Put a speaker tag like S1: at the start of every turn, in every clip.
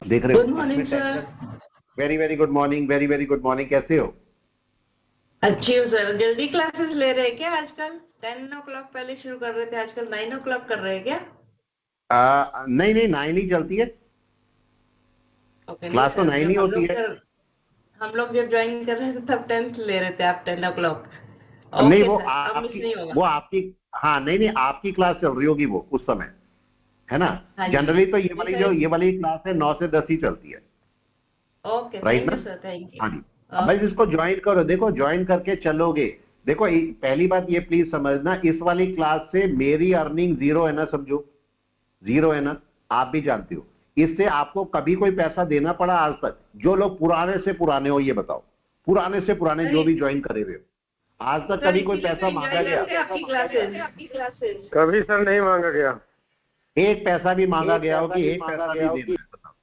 S1: देख रहे हो?
S2: Good morning sir.
S1: Very very good morning, very very good morning. कैसे हो?
S2: अच्छी हो सर। जल्दी क्लासेस ले रहे हैं क्या आजकल? 10 o'clock पहले शुरू कर रहे थे, आजकल 9 o'clock कर रहे हैं क्या?
S1: नहीं नहीं, 9 ही चलती है
S2: ओके, नहीं
S1: क्लास, तो
S2: सर,
S1: 9 ही
S2: जब
S1: होती है।
S2: हम लोग जब ज्वाइन कर रहे थे तब 10th ले रहे थे आप, 10 o'clock।
S1: नहीं,
S2: ओके
S1: वो
S2: सर, अब मिस
S1: आपकी,
S2: नहीं होगा।
S1: वो आपकी, हाँ नहीं नहीं, आपकी क्लास चल रही होगी वो उस समय, है ना?
S2: हाँ जी।
S1: जनरली तो
S2: जी सर।
S1: ये वाली क्लास है 9 से 10 ही चलती है,
S2: ओके,
S1: राइट
S2: थैंक
S1: ना?
S2: You sir, thank you.
S1: हाँ जी। अब भाई
S2: ओके।
S1: इसको ज्वाइन करो, देखो ज्वाइन करके चलोगे। देखो पहली बात ये प्लीज समझना, इस वाली क्लास से मेरी अर्निंग जीरो है ना, समझो, जीरो है ना, आप भी जानते हो। इससे आपको कभी कोई पैसा देना पड़ा आज तक? जो लोग पुराने से पुराने हो, ये बताओ, पुराने से पुराने
S2: सर
S1: जो भी ज्वाइन करे हुए हो, आज तक
S2: सर
S1: कभी कोई
S2: इसीलिए तो
S1: पैसा मांगा
S2: एंजॉय
S1: गया?
S2: करते हैं आपकी क्लासेस।
S3: कभी सर नहीं मांगा गया।
S1: एक पैसा भी मांगा गया हो कि एक पैसा भी देना है? बताओ,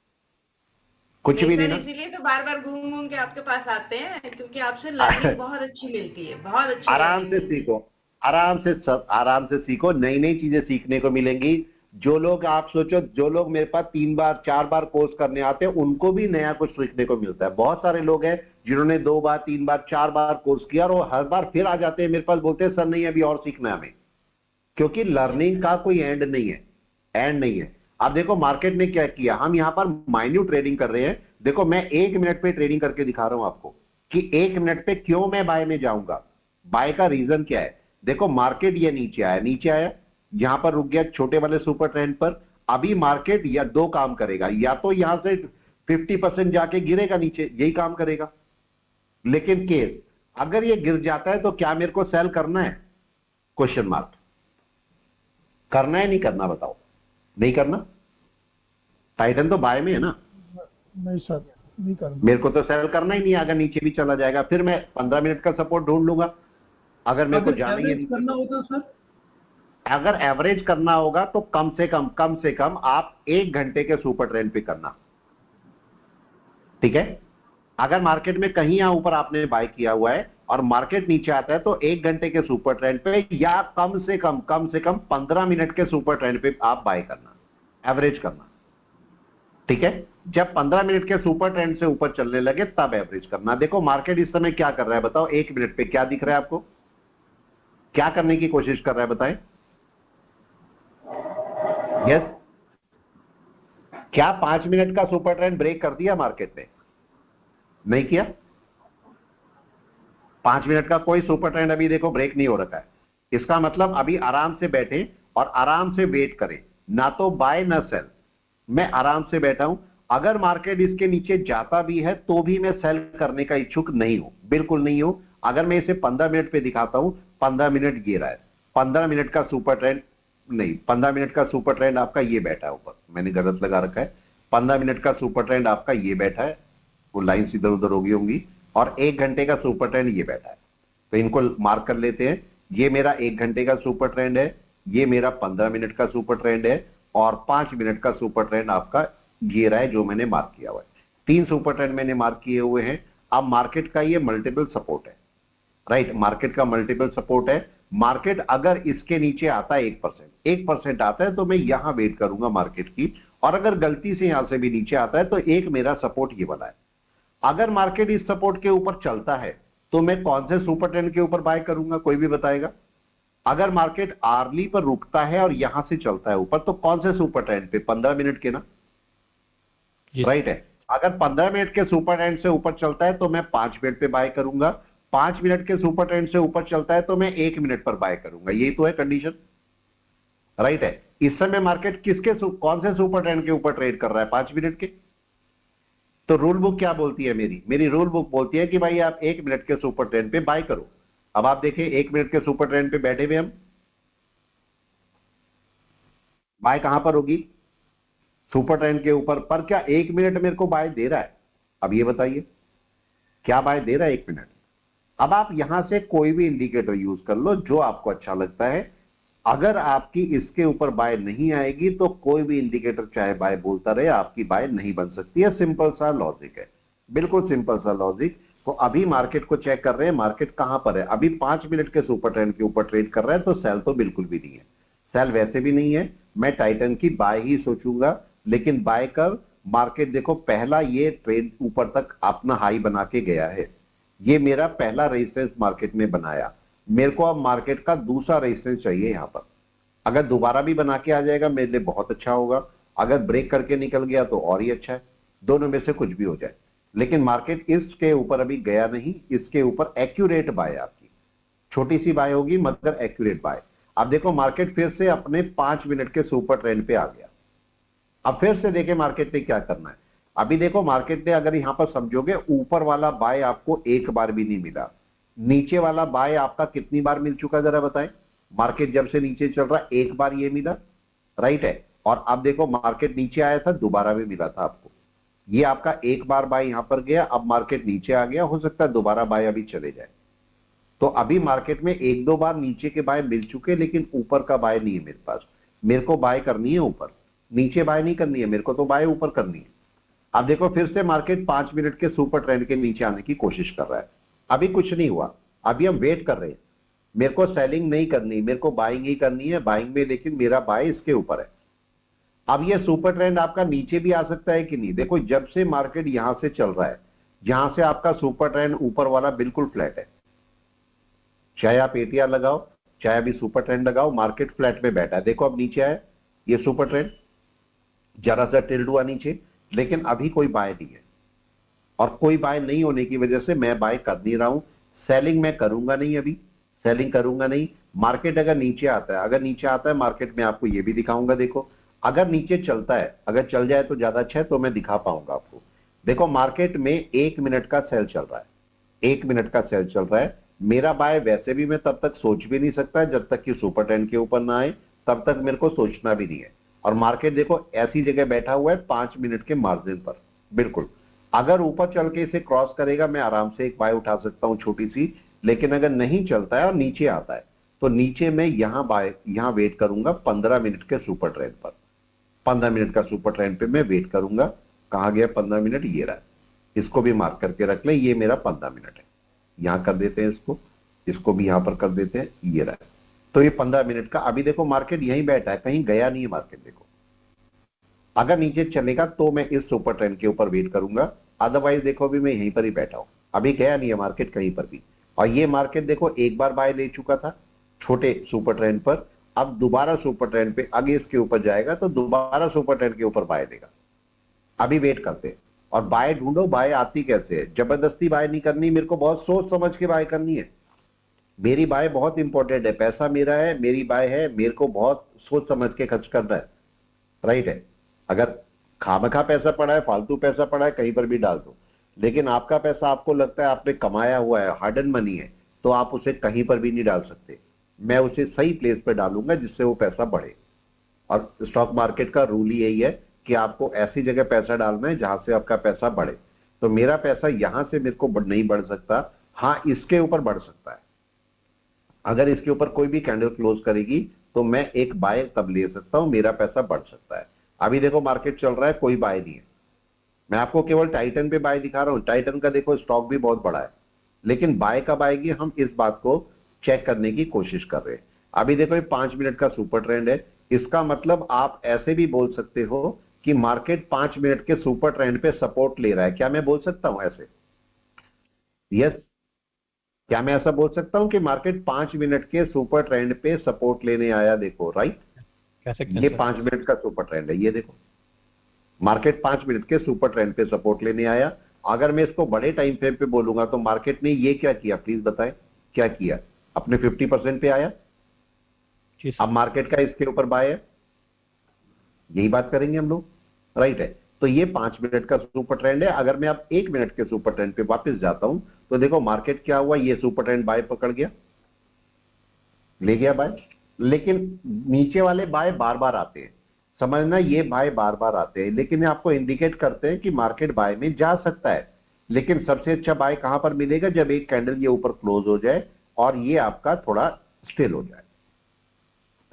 S1: कुछ
S2: नहीं
S1: भी नहीं
S2: सर,
S1: ना?
S2: इसीलिए तो बार बार घूम घूम के आपके पास आते हैं, क्योंकि आपसे लर्निंग बहुत अच्छी मिलती है, बहुत अच्छी
S1: आराम
S2: लर्निंग
S1: से
S2: मिलती है।
S1: सीखो, आराम से सीखो, नई नई चीजें सीखने को मिलेंगी। जो लोग, आप सोचो, जो लोग मेरे पास 3 बार 4 बार कोर्स करने आते हैं, उनको भी नया कुछ सीखने को मिलता है। बहुत सारे लोग हैं जिन्होंने 2 बार 3 बार 4 बार कोर्स किया और वो हर बार फिर आ जाते हैं मेरे पास, बोलते हैं सर नहीं अभी और सीखना है हमें, क्योंकि लर्निंग का कोई एंड नहीं है, एंड नहीं है। अब देखो मार्केट ने क्या किया, हम यहां पर माइन्यूट ट्रेडिंग कर रहे हैं। देखो मैं 1 मिनट पे ट्रेडिंग करके दिखा रहा हूं आपको कि 1 मिनट पे क्यों मैं बाय में जाऊंगा, बाय का रीजन क्या है। देखो मार्केट ये नीचे आया, नीचे आया, यहां पर रुक गया छोटे वाले सुपर ट्रेंड पर। अभी मार्केट या दो काम करेगा, या तो यहां से 50% जाके गिरेगा नीचे, यही काम करेगा। लेकिन केस अगर ये गिर जाता है तो क्या मेरे को सेल करना है? Question mark. करना है नहीं करना, बताओ? नहीं करना। टाइटन तो बाय में है ना?
S3: नहीं सर, नहीं करना।
S1: मेरे को तो सेल करना ही नहीं है। अगर नीचे भी चला जाएगा फिर मैं 15 मिनट का सपोर्ट ढूंढ लूंगा, अगर मेरे को जाना ही है नीचे।
S3: करना होता सर,
S1: अगर एवरेज करना होगा तो कम से कम आप 1 घंटे के सुपर ट्रेंड पे करना, ठीक है? अगर मार्केट में कहीं यहां ऊपर आपने बाय किया हुआ है और मार्केट नीचे आता है तो 1 घंटे के सुपर ट्रेंड पे या कम से कम 15 मिनट के सुपर ट्रेंड पे आप बाय करना, एवरेज करना, ठीक है? जब 15 मिनट के सुपर ट्रेंड से ऊपर चलने लगे तब एवरेज करना। देखो मार्केट इस समय क्या कर रहा है, बताओ? 1 मिनट पे क्या दिख रहा है आपको? क्या करने की कोशिश कर रहा है, बताएं? यस, क्या 5 मिनट का सुपर ट्रेंड ब्रेक कर दिया मार्केट ने? नहीं किया। 5 मिनट का कोई सुपर ट्रेंड अभी देखो ब्रेक नहीं हो रखा है। इसका मतलब अभी आराम से बैठे और आराम से वेट करें, ना तो बाय ना सेल। मैं आराम से बैठा हूं। अगर मार्केट इसके नीचे जाता भी है तो भी मैं सेल करने का इच्छुक नहीं हूं, बिल्कुल नहीं हूं। अगर मैं इसे 15 मिनट पे दिखाता हूं, 15 मिनट ये रहा है, 15 मिनट का सुपर ट्रेंड नहीं, 15 मिनट का सुपर ट्रेंड आपका ये बैठा है ऊपर, मैंने गलत लगा रखा है। 15 मिनट का सुपर ट्रेंड आपका ये बैठा है, वो लाइन्स इधर उधर होगी होंगी, और 1 घंटे का सुपर ट्रेंड ये बैठा है। तो इनको मार्क कर लेते हैं। ये मेरा 1 घंटे का सुपर ट्रेंड है, ये मेरा 15 मिनट का सुपर ट्रेंड है, और 5 मिनट का सुपर ट्रेंड आपका ये रहा है जो मैंने मार्क किया हुआ है। 3 सुपर ट्रेंड मैंने मार्क किए हुए हैं। अब मार्केट का ये मल्टीपल सपोर्ट है, राइट? मार्केट का मल्टीपल सपोर्ट है। मार्केट अगर इसके नीचे आता है 1% आता है तो मैं यहां वेट करूंगा मार्केट की, और अगर गलती से यहां से भी नीचे आता है तो एक मेरा सपोर्ट ये वाला है। अगर मार्केट इस सपोर्ट के ऊपर चलता है तो मैं कौन से सुपर ट्रेंड के ऊपर बाय करूंगा, कोई भी बताएगा? अगर मार्केट आर्ली पर रुकता है और यहां से चलता है ऊपर तो कौन से सुपर ट्रेंड पे? 15 मिनट के ना, राइट है? अगर 15 मिनट के सुपर ट्रेंड से ऊपर चलता है तो मैं 5 मिनट पे बाय करूंगा, 5 मिनट के सुपर ट्रेंड से ऊपर चलता है तो मैं 1 मिनट पर बाय करूंगा। यही तो है कंडीशन, राइट है? इस समय मार्केट कौन से सुपर ट्रेंड के ऊपर ट्रेड कर रहा है? 5 मिनट के। तो रूल बुक क्या बोलती है? मेरी रूल बुक बोलती है कि भाई आप 1 मिनट के सुपर ट्रेंड पे बाय करो। अब आप देखें 1 मिनट के सुपर ट्रेंड पे बैठे हुए हम, बाय कहां पर होगी? सुपर ट्रेंड के ऊपर। पर क्या 1 मिनट मेरे को बाय दे रहा है? अब ये बताइए, क्या बाय दे रहा है 1 मिनट? अब आप यहां से कोई भी इंडिकेटर यूज कर लो जो आपको अच्छा लगता है। अगर आपकी इसके ऊपर बाय नहीं आएगी तो कोई भी इंडिकेटर चाहे बाय बोलता रहे, आपकी बाय नहीं बन सकती है। सिंपल सा लॉजिक है, बिल्कुल सिंपल सा लॉजिक। तो अभी मार्केट को चेक कर रहे हैं, मार्केट कहां पर है? अभी 5 मिनट के सुपर ट्रेंड के ऊपर ट्रेड कर रहा है, तो सेल तो बिल्कुल भी नहीं है। सेल वैसे भी नहीं है। मैं टाइटन की बाय ही सोचूंगा, लेकिन बाय कब? मार्केट देखो पहला ये ट्रेड ऊपर तक अपना हाई बना के गया है, ये मेरा पहला रेजिस्टेंस मार्केट में बनाया। मेरे को अब मार्केट का दूसरा रेजिस्टेंस चाहिए यहाँ पर। अगर दोबारा भी बना के आ जाएगा मेरे लिए बहुत अच्छा होगा, अगर ब्रेक करके निकल गया तो और ही अच्छा है, दोनों में से कुछ भी हो जाए। लेकिन मार्केट इसके ऊपर अभी गया नहीं, इसके ऊपर एक्यूरेट बाय है आपकी, छोटी सी बाय होगी मगर एक्यूरेट बाय। अब देखो मार्केट फिर से अपने 5 मिनट के सुपर ट्रेंड पे आ गया। अब फिर से देखे मार्केट ने क्या करना है। अभी देखो मार्केट ने अगर यहां पर समझोगे ऊपर वाला बाय आपको एक बार भी नहीं मिला, नीचे वाला बाय आपका कितनी बार मिल चुका जरा बताएं। मार्केट जब से नीचे चल रहा एक बार ये मिला, राइट है। और अब देखो मार्केट नीचे आया था, दोबारा भी मिला था आपको, ये आपका एक बार बाय यहां पर गया, अब मार्केट नीचे आ गया, हो सकता है दोबारा बाय अभी चले जाए। तो अभी मार्केट में एक दो बार नीचे के बाय मिल चुके, लेकिन ऊपर का बाय नहीं है मेरे पास। मेरे को बाय करनी है ऊपर, नीचे बाय नहीं करनी है मेरे को, तो बाय ऊपर करनी है। अब देखो फिर से मार्केट 5 मिनट के सुपर ट्रेंड के नीचे आने की कोशिश कर रहा है, अभी कुछ नहीं हुआ, अभी हम वेट कर रहे हैं। मेरे को सेलिंग नहीं करनी, मेरे को बाइंग ही करनी है, बाइंग में लेकिन मेरा बाय इसके ऊपर है। अब ये सुपर ट्रेंड आपका नीचे भी आ सकता है कि नहीं। देखो जब से मार्केट यहां से चल रहा है, जहां से आपका सुपर ट्रेंड ऊपर वाला बिल्कुल फ्लैट है, चाहे आप एटीआर लगाओ चाहे अभी सुपर ट्रेंड लगाओ, मार्केट फ्लैट में बैठा है। देखो अब नीचे आया ये सुपर ट्रेंड, जरा सा टिल्ड हुआ नीचे, लेकिन अभी कोई बाय नहीं है। और कोई बाय नहीं होने की वजह से मैं बाय कर नहीं रहा हूं, सेलिंग मैं करूंगा नहीं, अभी सेलिंग करूंगा नहीं। मार्केट अगर नीचे आता है, अगर नीचे आता है मार्केट में आपको ये भी दिखाऊंगा। देखो अगर नीचे चलता है, अगर चल जाए तो ज्यादा अच्छा है, तो मैं दिखा पाऊंगा आपको। देखो मार्केट में 1 मिनट का सेल चल रहा है, 1 मिनट का सेल चल रहा है। मेरा बाय वैसे भी मैं तब तक सोच भी नहीं सकता जब तक कि सुपर ट्रेंड के ऊपर ना आए, तब तक मेरे को सोचना भी नहीं है। और मार्केट देखो ऐसी जगह बैठा हुआ है 5 मिनट के मार्जिन पर, बिल्कुल। अगर ऊपर चल के इसे क्रॉस करेगा मैं आराम से एक बाय उठा सकता हूं छोटी सी, लेकिन अगर नहीं चलता है और नीचे आता है तो नीचे में यहां वेट करूंगा 15 मिनट के सुपर ट्रेंड पर। 15 मिनट का सुपर ट्रेंड पे मैं वेट करूंगा। कहां गया 15 मिनट, ये रहा, इसको भी मार्क करके रख ले, ये मेरा 15 मिनट है। यहां कर देते हैं इसको भी यहां पर कर देते हैं, ये रहा। तो ये 15 मिनट का, अभी देखो मार्केट यहीं बैठा है, कहीं गया नहीं है मार्केट। देखो अगर नीचे चलेगा तो मैं इस सुपर ट्रेंड के ऊपर वेट करूंगा, अदरवाइज देखो अभी मैं यहीं पर ही बैठा हूं, अभी गया नहीं है मार्केट कहीं पर भी। और ये मार्केट देखो एक बार बाय ले चुका था छोटे सुपर ट्रेंड पर, अब दोबारा सुपर ट्रेंड पे आगे इसके ऊपर जाएगा तो दोबारा सुपर ट्रेंड के ऊपर बाय देगा। अभी वेट करते हैं। और बाय ढूंढो, बाय आती कैसे है, जबरदस्ती बाय नहीं करनी, मेरे को बहुत सोच समझ के बाय करनी है। मेरी बाय बहुत इंपॉर्टेंट है, पैसा मेरा है, मेरी बाय है, मेरे को बहुत सोच समझ के खर्च करना है, राइट है। अगर खामखा पैसा पड़ा है, फालतू पैसा पड़ा है, कहीं पर भी डाल दो, लेकिन आपका पैसा आपको लगता है आपने कमाया हुआ है, हार्ड एंड मनी है, तो आप उसे कहीं पर भी नहीं डाल सकते। मैं उसे सही प्लेस पर डालूंगा जिससे वो पैसा बढ़े। और स्टॉक मार्केट का रूल ही यही है कि आपको ऐसी जगह पैसा डालना है जहां से आपका पैसा बढ़े। तो मेरा पैसा यहां से मेरे को नहीं बढ़ सकता, हाँ इसके ऊपर बढ़ सकता है। अगर इसके ऊपर कोई भी कैंडल क्लोज करेगी तो मैं एक बाय तब ले सकता हूं, मेरा पैसा बढ़ सकता है। अभी देखो मार्केट चल रहा है, कोई बाय नहीं है, मैं आपको केवल टाइटन पे बाय दिखा रहा हूं। टाइटन का देखो स्टॉक भी बहुत बड़ा है, लेकिन बाय कब आएगी हम इस बात को चेक करने की कोशिश कर रहे हैं। अभी देखो ये 5 मिनट का सुपर ट्रेंड है, इसका मतलब आप ऐसे भी बोल सकते हो कि मार्केट 5 मिनट के सुपर ट्रेंड पे सपोर्ट ले रहा है। क्या मैं बोल सकता हूं ऐसे? यस, क्या मैं ऐसा बोल सकता हूं कि मार्केट 5 मिनट के सुपर ट्रेंड पे सपोर्ट लेने आया? देखो राइट, ये 5 मिनट का सुपर ट्रेंड है, ये देखो मार्केट 5 मिनट के सुपर ट्रेंड पे सपोर्ट लेने आया। अगर मैं इसको बड़े टाइम फ्रेम पे बोलूंगा तो मार्केट ने ये क्या किया, प्लीज बताएं क्या किया? अपने 50% पे आया, अब मार्केट का इसके ऊपर बाय है, यही बात करेंगे हम लोग, राइट है। तो ये 5 मिनट का सुपर ट्रेंड है। अगर मैं अब 1 मिनट के सुपर ट्रेंड पे वापस जाता हूं तो देखो मार्केट क्या हुआ, ये सुपर ट्रेंड बाय पकड़ गया, ले गया बाय, लेकिन नीचे वाले बाय बार बार आते हैं, समझना, ये बाय बार बार आते हैं, लेकिन आपको इंडिकेट करते हैं कि मार्केट बाय में जा सकता है। लेकिन सबसे अच्छा बाय कहां पर मिलेगा? जब एक कैंडल ये ऊपर क्लोज हो जाए और ये आपका थोड़ा स्टिल हो जाए,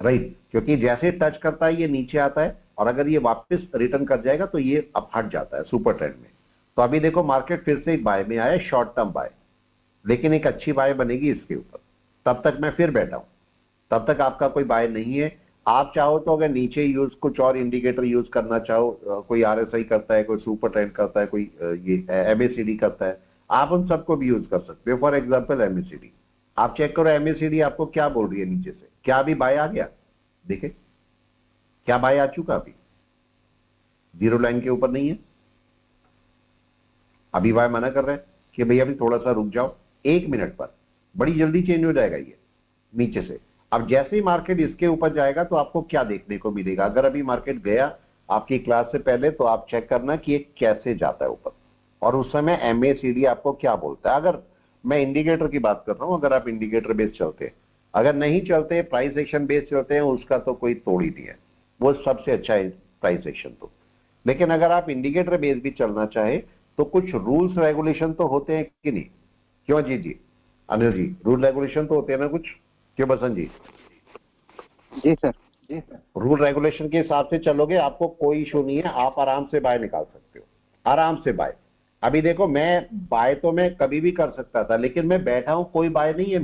S1: राइट। क्योंकि जैसे टच करता है ये नीचे आता है, और अगर ये वापस रिटर्न कर जाएगा तो ये अब हट जाता है सुपर ट्रेंड में। तो अभी देखो मार्केट फिर से एक बाय में आया, शॉर्ट टर्म बाय, लेकिन एक अच्छी बाय बनेगी इसके ऊपर, तब तक मैं फिर बैठा हूं, तब तक आपका कोई बाय नहीं है। आप चाहो तो अगर नीचे यूज कुछ और इंडिकेटर यूज करना चाहो, कोई आरएसआई करता है, कोई सुपर ट्रेंड करता है, कोई ये एमएसीडी करता है, आप उन सबको भी यूज कर सकते हो। फॉर एग्जांपल एमएसीडी, आप चेक करो एमएसीडी आपको क्या बोल रही है नीचे से, क्या अभी बाय आ गया? देखे क्या बाय आ चुका? अभी जीरो लाइन के ऊपर नहीं है, अभी बाय मना कर रहा है कि भैया अभी थोड़ा सा रुक जाओ, 1 मिनट पर बड़ी जल्दी चेंज हो जाएगा ये नीचे से। अब जैसे ही मार्केट इसके ऊपर जाएगा तो आपको क्या देखने को मिलेगा? अगर अभी मार्केट गया आपकी क्लास से पहले तो आप चेक करना कि ये कैसे जाता है ऊपर, और उस समय एमएसीडी आपको क्या बोलता है। अगर मैं इंडिकेटर की बात कर रहा हूं, अगर आप इंडिकेटर बेस चलते हैं, अगर नहीं चलते प्राइस एक्शन बेस चलते हैं, उसका तो कोई तोड़ ही नहीं है, वो सबसे अच्छा है प्राइस एक्शन तो। लेकिन अगर आप इंडिकेटर बेस भी चलना चाहे तो कुछ रूल्स रेगुलेशन तो होते हैं कि नहीं? क्यों जी अनिल जी, रूल रेगुलेशन तो होते हैं ना कुछ, क्यों बसंत जी?
S4: जी सर, जी सर।
S1: रूल रेगुलेशन के हिसाब से चलोगे आपको कोई इशू नहीं है, आप आराम से बाय निकाल सकते हो, आराम से बाय। अभी देखो मैं बाय तो मैं कभी भी कर सकता था, लेकिन मैं बैठा हूं, कोई बाय नहीं है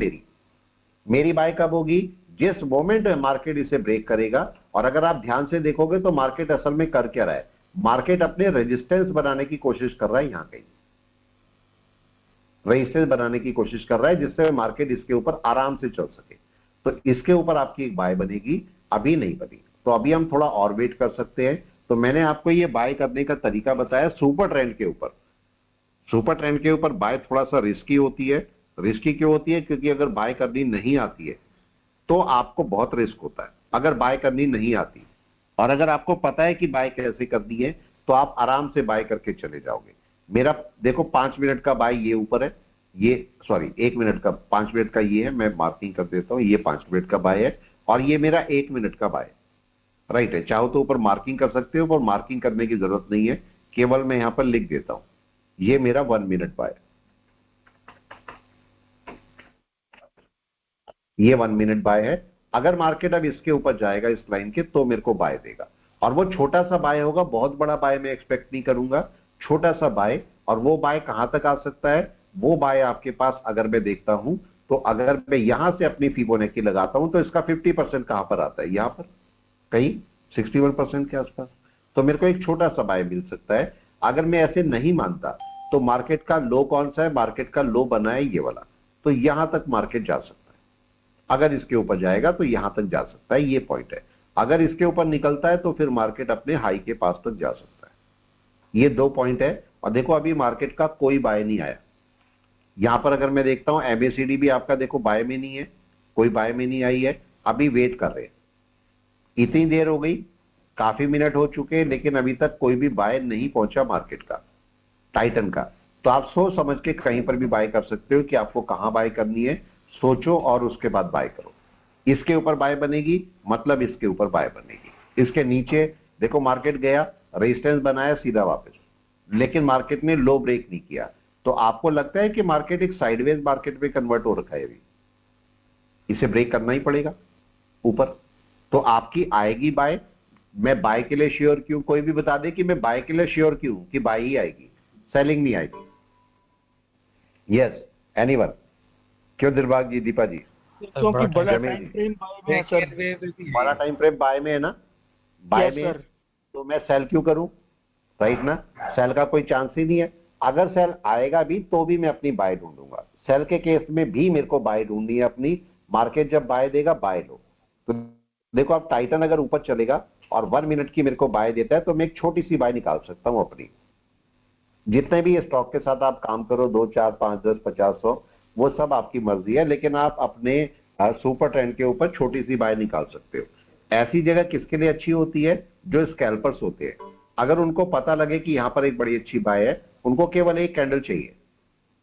S1: मेरी बाय कब होगी? जिस मोमेंट में मार्केट इसे ब्रेक करेगा। और अगर आप ध्यान से देखोगे तो मार्केट असल में कर क्या रहा है, मार्केट अपने रेजिस्टेंस बनाने की कोशिश कर रहा है, यहां कहीं रेजिस्टेंस बनाने की कोशिश कर रहा है, जिससे मार्केट इसके ऊपर आराम से चल सके। तो इसके ऊपर आपकी एक बाय बनेगी, अभी नहीं बनी, तो अभी हम थोड़ा और वेट कर सकते हैं। तो मैंने आपको ये बाय करने का तरीका बताया सुपर ट्रेंड के ऊपर। सुपर ट्रेंड के ऊपर बाय थोड़ा सा रिस्की होती है। रिस्की क्यों होती है? क्योंकि अगर बाय करनी नहीं आती है तो आपको बहुत रिस्क होता है, अगर बाय करनी नहीं आती। और अगर आपको पता है कि बाय कैसे करनी है तो आप आराम से बाय करके चले जाओगे। मेरा देखो 5 मिनट का बाय ये ऊपर है, ये सॉरी 1 मिनट का, 5 मिनट का ये है, मैं मार्किंग कर देता हूं, ये 5 मिनट का बाय है, और ये मेरा 1 मिनट का बाय राइट है। चाहो तो ऊपर मार्किंग कर सकते हो, पर मार्किंग करने की जरूरत नहीं है, केवल मैं यहां पर लिख देता हूं ये मेरा 1 मिनट बाय, ये 1 मिनट बाय है। अगर मार्केट अब इसके ऊपर जाएगा इस लाइन के तो मेरे को बाय देगा, और वो छोटा सा बाय होगा, बहुत बड़ा बाय मैं एक्सपेक्ट नहीं करूंगा, छोटा सा बाय। और वो बाय कहां तक आ सकता है? वो बाय आपके पास अगर मैं देखता हूं तो अगर मैं यहां से अपनी फिबोनाची लगाता हूं तो इसका 50% कहां पर आता है? यहां पर कहीं 61% के आसपास। तो मेरे को एक छोटा सा बाय मिल सकता है। अगर मैं ऐसे नहीं मानता तो मार्केट का लो कौन सा है? मार्केट का लो बना है ये वाला, तो यहां तक मार्केट जा सकता है। अगर इसके ऊपर जाएगा तो यहां तक जा सकता है, ये पॉइंट है। अगर इसके ऊपर निकलता है तो फिर मार्केट अपने हाई के पास तक जा सकता है। ये 2 पॉइंट है। और देखो अभी मार्केट का कोई बाय नहीं आया, यहां पर अगर मैं देखता हूं एमएसीडी भी आपका देखो बाय में नहीं है, कोई बाय में नहीं आई है, अभी वेट कर रहे हैं। इतनी देर हो गई, काफी मिनट हो चुके हैं, लेकिन अभी तक कोई भी बाय नहीं पहुंचा मार्केट का, टाइटन का। तो आप सोच समझ के कहीं पर भी बाय कर सकते हो कि आपको कहां बाय करनी है, सोचो और उसके बाद बाय करो। इसके ऊपर बाय बनेगी मतलब इसके ऊपर बाय बनेगी। इसके नीचे देखो मार्केट गया, रेजिस्टेंस बनाया, सीधा वापस, लेकिन मार्केट ने लो ब्रेक नहीं किया। तो आपको लगता है कि मार्केट एक साइडवेज मार्केट में कन्वर्ट हो रखा है, अभी इसे ब्रेक करना ही पड़ेगा ऊपर, तो आपकी आएगी बाय। मैं बाय के लिए श्योर क्यों? कोई भी बता दे कि मैं बाय के लिए श्योर क्यों कि बाय ही आएगी, सेलिंग नहीं आएगी। Yes anyone? क्यों दिलबाग जी, दीपा जी?
S3: क्योंकि बड़ा
S1: जमील
S3: टाइम
S1: जी,
S3: फ्रेम बाय में है सर।
S1: बड़ा टाइम फ्रेम बाय में है ना, बाय
S3: यस
S1: में
S3: सर।
S1: तो मैं सेल क्यों करूं? राइट ना, सेल का कोई चांस ही नहीं है। अगर सेल आएगा भी तो भी मैं अपनी बाय ढूंढूंगा, सेल के केस में भी मेरे को बाय ढूंढनी है अपनी। मार्केट जब बाय देगा बाय लो। तो देखो अब टाइटन अगर ऊपर चलेगा और 1 मिनट की मेरे को बाय देता है तो मैं एक छोटी सी बाय निकाल सकता हूं अपनी। जितने भी स्टॉक के साथ आप काम करो, 2, 4, 5, 10, 50, 100, वो सब आपकी मर्जी है, लेकिन आप अपने सुपर ट्रेंड के ऊपर छोटी सी बाय निकाल सकते हो। ऐसी जगह किसके लिए अच्छी होती है? जो स्कैल्पर्स होते हैं। अगर उनको पता लगे कि यहां पर एक बड़ी अच्छी बाय है, उनको केवल एक कैंडल चाहिए,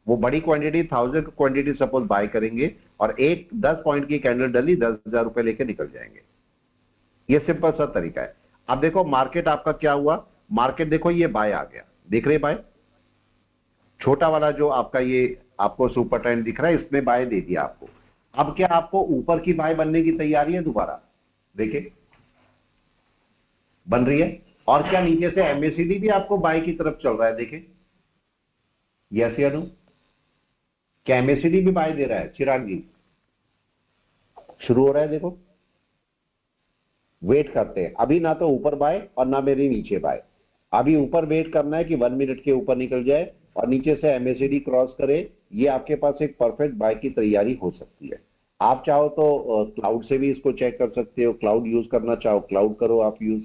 S1: वो बड़ी क्वांटिटी 1000 क्वांटिटी सपोज बाय करेंगे और एक 10 पॉइंट की कैंडल डली, 10,000 रुपए लेके निकल जाएंगे। ये सिंपल सा तरीका है। अब देखो मार्केट आपका क्या हुआ, मार्केट देखो ये बाय आ गया, देख रहे बाय, छोटा वाला जो आपका ये आपको सुपर ट्रेंड दिख रहा है, इसने बाय दे दिया आपको। अब क्या आपको ऊपर की बाय बनने की तैयारी है? दोबारा देखिए बन रही है। और क्या नीचे से एमएसीडी भी आपको बाय की तरफ चल रहा है? देखें, यस या नो? क्या एमएसीडी भी बाय दे रहा है? चिराग जी शुरू हो रहा है देखो, वेट करते हैं। अभी ना तो ऊपर बाय और ना मेरे नीचे बाय। अभी ऊपर वेट करना है कि 1 मिनट के ऊपर निकल जाए और नीचे से एमएसीडी क्रॉस करे। ये आपके पास एक परफेक्ट बाय की तैयारी हो सकती है। आप चाहो तो क्लाउड से भी इसको चेक कर सकते हो। क्लाउड यूज करना चाहो क्लाउड करो आप यूज।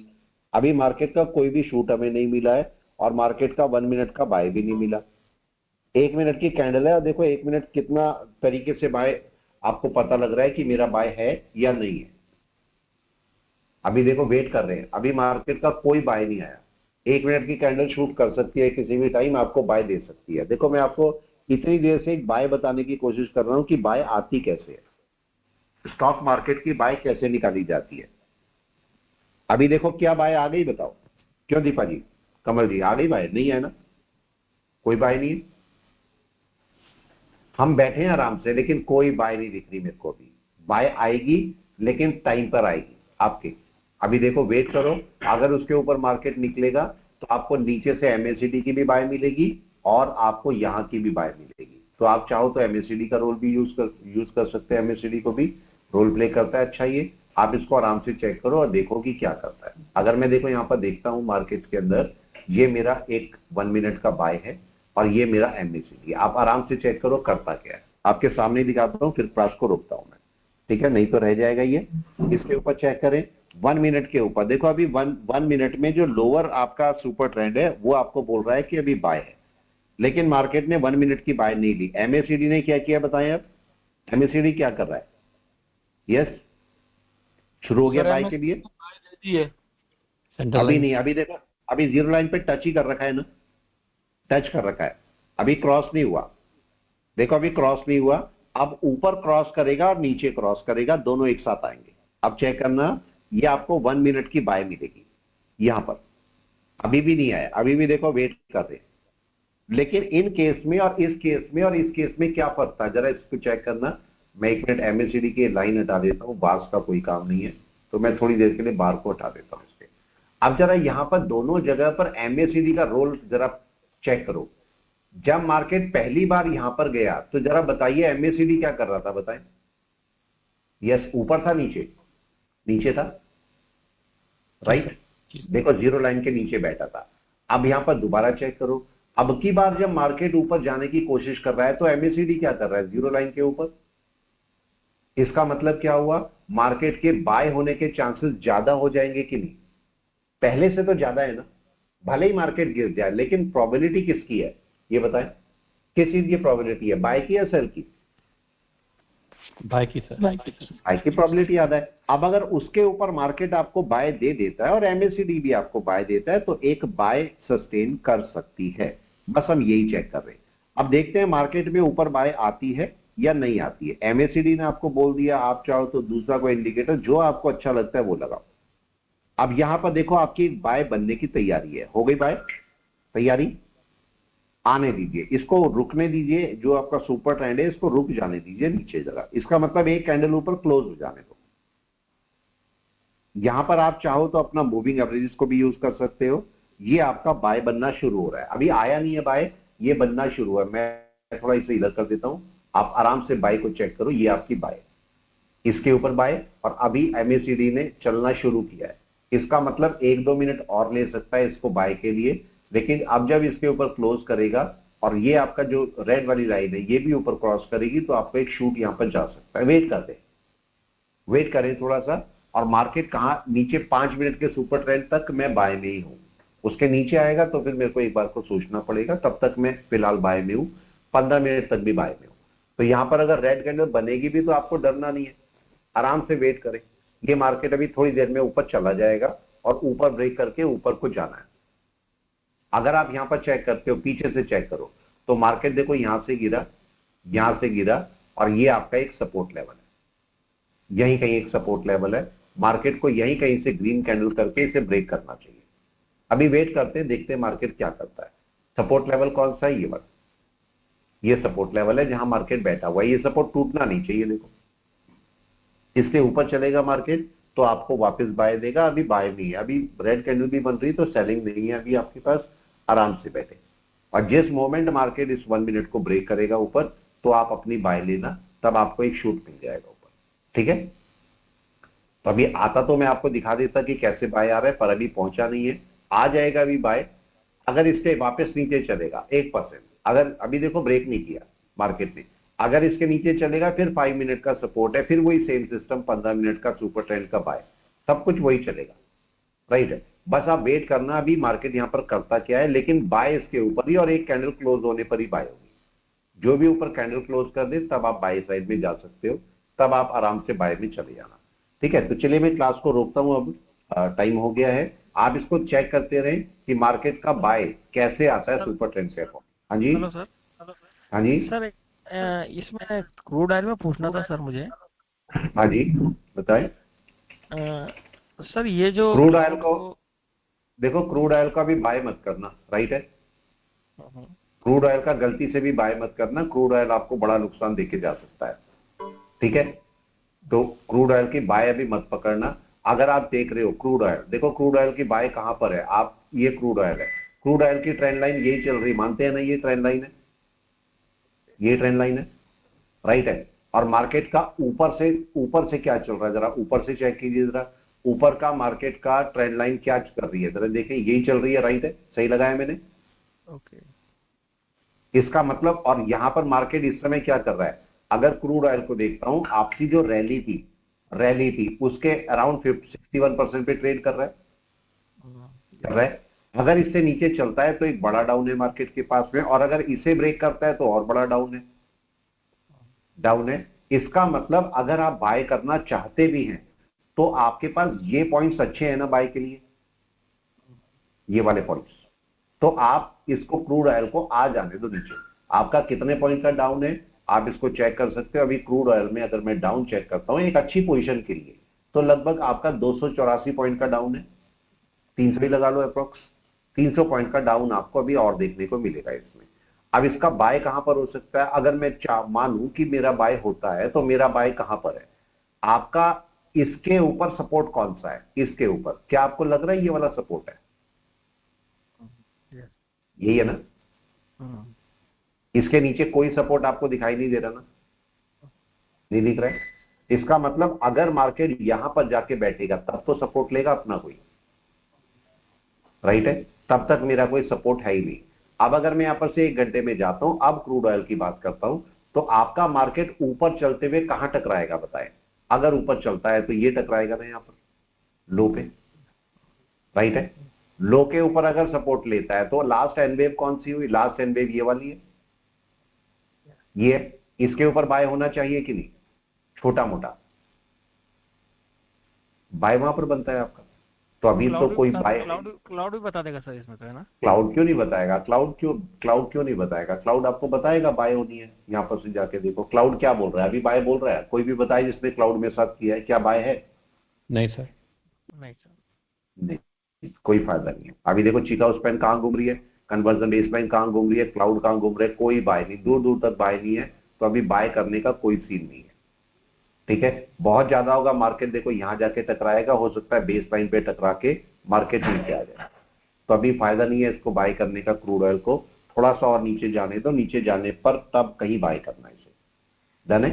S1: अभी मार्केट का कोई भी शूट हमें नहीं मिला है और मार्केट का 1 मिनट का बाय भी नहीं मिला। 1 मिनट की कैंडल है और देखो 1 मिनट कितना तरीके से बाय आपको पता लग रहा है कि मेरा बाय है या नहीं है। अभी देखो वेट कर रहे हैं, अभी मार्केट का कोई बाय नहीं आया। 1 मिनट की कैंडल शूट कर सकती है किसी भी टाइम, आपको बाय दे सकती है। देखो मैं आपको इतनी देर से एक बाय बताने की कोशिश कर रहा हूं कि बाय आती कैसे है, स्टॉक मार्केट की बाय कैसे निकाली जाती है। अभी देखो क्या बाय आ गई बताओ। क्यों दीपा जी, कमल जी, आ गई बाय? नहीं है ना, कोई बाय नहीं है। हम बैठे हैं आराम से लेकिन कोई बाय नहीं दिख रही मेरे को। भी बाय आएगी लेकिन टाइम पर आएगी आपके। अभी देखो वेट करो, अगर उसके ऊपर मार्केट निकलेगा तो आपको नीचे से एमएसीडी की भी बाय मिलेगी और आपको यहां की भी बाय मिलेगी। तो आप चाहो तो एमएसीडी का रोल भी यूज कर सकते हैं। एमएसीडी को भी रोल प्ले करता है अच्छा ये। आप इसको आराम से चेक करो और देखो कि क्या करता है। अगर मैं देखो यहाँ पर देखता हूं मार्केट के अंदर, ये मेरा एक 1 मिनट का बाय है और ये मेरा एमएसीडी। आप आराम से चेक करो करता क्या है। आपके सामने दिखाता हूं, फिर क्लास को रोकता हूं मैं, ठीक है, नहीं तो रह जाएगा ये। इसके ऊपर चेक करें 1 मिनट के ऊपर। देखो अभी 1 मिनट में जो लोअर आपका सुपर ट्रेंड है वो आपको बोल रहा है कि अभी बाय है, लेकिन मार्केट ने 1 मिनट की बाय नहीं ली। एमएसीडी ने क्या किया बताएं आप? एमएसीडी क्या कर रहा है? यस, शुरू हो गया बाय के लिए। अभी नहीं, अभी देखो अभी जीरो लाइन पे टच ही कर रखा है ना, टच कर रखा है, अभी क्रॉस नहीं हुआ। देखो अभी क्रॉस नहीं हुआ, अब ऊपर क्रॉस करेगा और नीचे क्रॉस करेगा, दोनों एक साथ आएंगे। अब चेक करना, ये आपको 1 मिनट की बाय मिलेगी यहां पर। अभी भी नहीं आया, अभी भी देखो वेट कर रहे हैं। लेकिन इन केस में और इस केस में और इस केस में क्या फर्क था, जरा इसको चेक करना। मैं 1 मिनट एमएसीडी की लाइन हटा देता हूं, बार्स का कोई काम नहीं है तो मैं थोड़ी देर के लिए बार को हटा देता हूं इसके। अब जरा यहां पर दोनों जगह पर एमएसीडी का रोल जरा चेक करो। जब मार्केट पहली बार यहां पर गया तो जरा बताइए एमएसीडी क्या कर रहा था, बताएं। यस, ऊपर था नीचे? नीचे था, राइट। देखो जीरो लाइन के नीचे बैठा था। अब यहां पर दोबारा चेक करो, अब की बार जब मार्केट ऊपर जाने की कोशिश कर रहा है तो एमएसीडी क्या कर रहा है? जीरो लाइन के ऊपर। इसका मतलब क्या हुआ? मार्केट के बाय होने के चांसेस ज्यादा हो जाएंगे कि नहीं? पहले से तो ज्यादा है ना। भले ही मार्केट गिर जाए लेकिन प्रोबेबिलिटी किसकी है ये बताएं। किस चीज की प्रोबेबिलिटी है, बाय की या सेल की?
S3: बाय की सर,
S1: बाय की प्रोबेबिलिटी ज्यादा है। अब अगर उसके ऊपर मार्केट आपको बाय दे देता है और एमएसीडी भी आपको बाय देता है तो एक बाय सस्टेन कर सकती है। बस हम यही चेक कर रहे हैं। अब देखते हैं मार्केट में ऊपर बाय आती है या नहीं आती है। एमएसीडी ने आपको बोल दिया, आप चाहो तो दूसरा कोई इंडिकेटर जो आपको अच्छा लगता है वो लगाओ। अब यहां पर देखो आपकी बाय बनने की तैयारी है, हो गई बाय तैयारी। आने दीजिए, इसको रुकने दीजिए। जो आपका सुपर ट्रेंड है इसको रुक जाने दीजिए नीचे जगह। इसका मतलब एक कैंडल ऊपर क्लोज हो जाने दो। यहां पर आप चाहो तो अपना मूविंग एवरेजेस को भी यूज कर सकते हो। ये आपका बाय बनना शुरू हो रहा है, अभी आया नहीं है बाय, ये बनना शुरू है। मैं थोड़ा इसे इधर कर देता हूं, आप आराम से बाय को चेक करो। ये आपकी बाय, इसके ऊपर बाय, और अभी एमएसीडी ने चलना शुरू किया है। इसका मतलब 1-2 मिनट और ले सकता है इसको बाय के लिए, लेकिन अब जब इसके ऊपर क्लोज करेगा और ये आपका जो रेड वाली लाइन है ये भी ऊपर क्रॉस करेगी तो आपको एक शूट यहां पर जा सकता है। वेट कर दे, वेट करें थोड़ा सा। और मार्केट कहां, नीचे 5 मिनट के सुपर ट्रेंड तक मैं बाय में ही हूं। उसके नीचे आएगा तो फिर मेरे को एक बार को सोचना पड़ेगा, तब तक मैं फिलहाल बाय में हूं। 15 मिनट तक भी बाय में हूं। तो यहां पर अगर रेड कैंडल बनेगी भी तो आपको डरना नहीं है, आराम से वेट करें। ये मार्केट अभी थोड़ी देर में ऊपर चला जाएगा और ऊपर ब्रेक करके ऊपर को जाना है। अगर आप यहां पर चेक करते हो, पीछे से चेक करो तो मार्केट देखो यहां से गिरा, यहां से गिरा, और ये आपका एक सपोर्ट लेवल है। यहीं कहीं एक सपोर्ट लेवल है। मार्केट को यहीं कहीं से ग्रीन कैंडल करके इसे ब्रेक करना चाहिए। अभी वेट करते हैं, देखते हैं मार्केट क्या करता है। सपोर्ट लेवल कौन सा है? ये वाला, ये सपोर्ट लेवल है जहां मार्केट बैठा हुआ है। ये सपोर्ट टूटना नहीं चाहिए। देखो इसके ऊपर चलेगा मार्केट तो आपको वापस बाय देगा। अभी बाय नहीं है, अभी रेड कैंडल भी बन रही तो सेलिंग नहीं है अभी आपके पास, आराम से बैठे। और जिस मोमेंट मार्केट इस 1 मिनट को ब्रेक करेगा ऊपर तो आप अपनी बाय लेना, तब आपको एक शूट मिल जाएगा ऊपर, ठीक है। तो अभी आता तो मैं आपको दिखा देता कि कैसे बाय आ रहा है, पर अभी पहुंचा नहीं है। आ जाएगा अभी बाय, अगर इससे वापस नीचे चलेगा 1%, अगर अभी देखो ब्रेक नहीं किया मार्केट ने, अगर इसके नीचे चलेगा फिर 5 मिनट का सपोर्ट है, फिर वही सेम सिस्टम 15 मिनट का सुपर ट्रेंड का बाय, सब कुछ वही चलेगा, राइट है। बस आप वेट करना अभी मार्केट यहां पर करता क्या है, लेकिन बाय इसके ऊपर ही और एक कैंडल क्लोज होने पर ही बाय होगी। जो भी ऊपर कैंडल क्लोज कर दे तब आप बाय साइड में जा सकते हो, तब आप आराम से बाय में चले जाना। ठीक है, तो चलिए मैं क्लास को रोकता हूं, अब टाइम हो गया है। आप इसको चेक करते रहें कि मार्केट का बाय कैसे आता है सुपर ट्रेंड के अकॉर्डिंग। हाँ जी,
S5: हेलो सर।
S1: हाँ जी,
S5: सर इसमें क्रूड ऑयल में पूछना था सर मुझे।
S1: हाँ जी, बताएं।
S5: सर ये जो
S1: क्रूड ऑयल को देखो, क्रूड ऑयल का भी बाय मत करना, राइट है। क्रूड ऑयल का गलती से भी बाय मत करना, क्रूड ऑयल आपको बड़ा नुकसान देके जा सकता है। ठीक है, तो क्रूड ऑयल की बाय अभी मत पकड़ना। अगर आप देख रहे हो क्रूड ऑयल, देखो क्रूड ऑयल की बाय कहां पर है, आप ये क्रूड ऑयल है, क्रूड ऑयल की ट्रेंड लाइन यही चल रही, मानते हैं ना, ये ट्रेंड लाइन है, ये ट्रेंड लाइन है, राइट है। और मार्केट का ऊपर से क्या चल रहा है, जरा ऊपर से चेक कीजिए, जरा ऊपर का मार्केट का ट्रेंड लाइन क्या कर रही है, जरा देखें, यही चल रही है, राइट है, सही लगाया मैंने।
S5: ओके।
S1: इसका मतलब, और यहां पर मार्केट इस समय क्या कर रहा है, अगर क्रूड ऑयल को देखता हूं, आपकी जो रैली थी उसके अराउंड 61% पे ट्रेड कर रहा है। अगर इससे नीचे चलता है तो एक बड़ा डाउन है मार्केट के पास में, और अगर इसे ब्रेक करता है तो और बड़ा डाउन है। इसका मतलब अगर आप बाय करना चाहते भी हैं तो आपके पास ये पॉइंट्स अच्छे हैं ना बाय के लिए, ये वाले पॉइंट्स, तो आप इसको क्रूड ऑयल को आ जाने दो नीचे। आपका कितने पॉइंट का डाउन है आप इसको चेक कर सकते हो। अभी क्रूड ऑयल में अगर मैं डाउन चेक करता हूं एक अच्छी पोजीशन के लिए, तो लगभग आपका 284 पॉइंट का डाउन है, 300 ही लगा लो अप्रोक्स, 300 पॉइंट का डाउन आपको अभी और देखने को मिलेगा इसमें। अब इसका बाय कहां पर हो सकता है, अगर मैं मानूं कि मेरा बाय होता है तो मेरा बाय कहां पर है आपका, इसके ऊपर सपोर्ट कौन सा है, इसके ऊपर क्या आपको लग रहा है ये वाला सपोर्ट है, यही है ना। इसके नीचे कोई सपोर्ट आपको दिखाई नहीं दे रहा ना, नहीं दिख रहा है। इसका मतलब अगर मार्केट यहां पर जाके बैठेगा तब तो सपोर्ट लेगा अपना कोई, राइट है, तब तक मेरा कोई सपोर्ट है ही नहीं। अब अगर मैं यहां पर से 1 घंटे में जाता हूं, अब क्रूड ऑयल की बात करता हूं, तो आपका मार्केट ऊपर चलते हुए कहां टकराएगा बताएं। अगर ऊपर चलता है तो ये टकराएगा ना यहां पर लो पे, राइट है। लो के ऊपर अगर सपोर्ट लेता है तो लास्ट एन वेव कौन सी हुई, लास्ट एन वेव ये वाली है, ये इसके ऊपर बाय होना चाहिए कि नहीं, छोटा मोटा बाय वहां पर बनता है आपका। तो अभी तो कोई बाय,
S5: क्लाउड भी बता देगा सर इसमें तो, है ना।
S1: क्लाउड क्यों नहीं बताएगा, क्लाउड क्यों नहीं बताएगा, क्लाउड आपको बताएगा बाय होनी है। यहां पर से जाके देखो क्लाउड क्या बोल रहा है, अभी बाय बोल रहा है, कोई भी बताए जिसने क्लाउड में साथ किया है, क्या बाय है।
S3: नहीं सर।
S5: नहीं सर।
S1: नहीं, कोई फायदा नहीं है। अभी देखो चिकागो स्पैन कहां घूम रही है, कन्वर्जन बेसलाइन कहां घूम रही है, क्लाउड कहां घूम रहा है, कोई बाय नहीं, दूर दूर तक बाय नहीं है। तो अभी बाय करने का कोई सीन नहीं है। ठीक है, बहुत ज्यादा होगा मार्केट, देखो यहां जाके टकराएगा, हो सकता है बेस लाइन पे टकरा के मार्केट नीचे आ जाए। तो अभी फायदा नहीं है इसको बाय करने का, क्रूड ऑयल को थोड़ा सा और नीचे जाने दो, नीचे जाने पर तब कहीं बाय करना है इसे। डन है।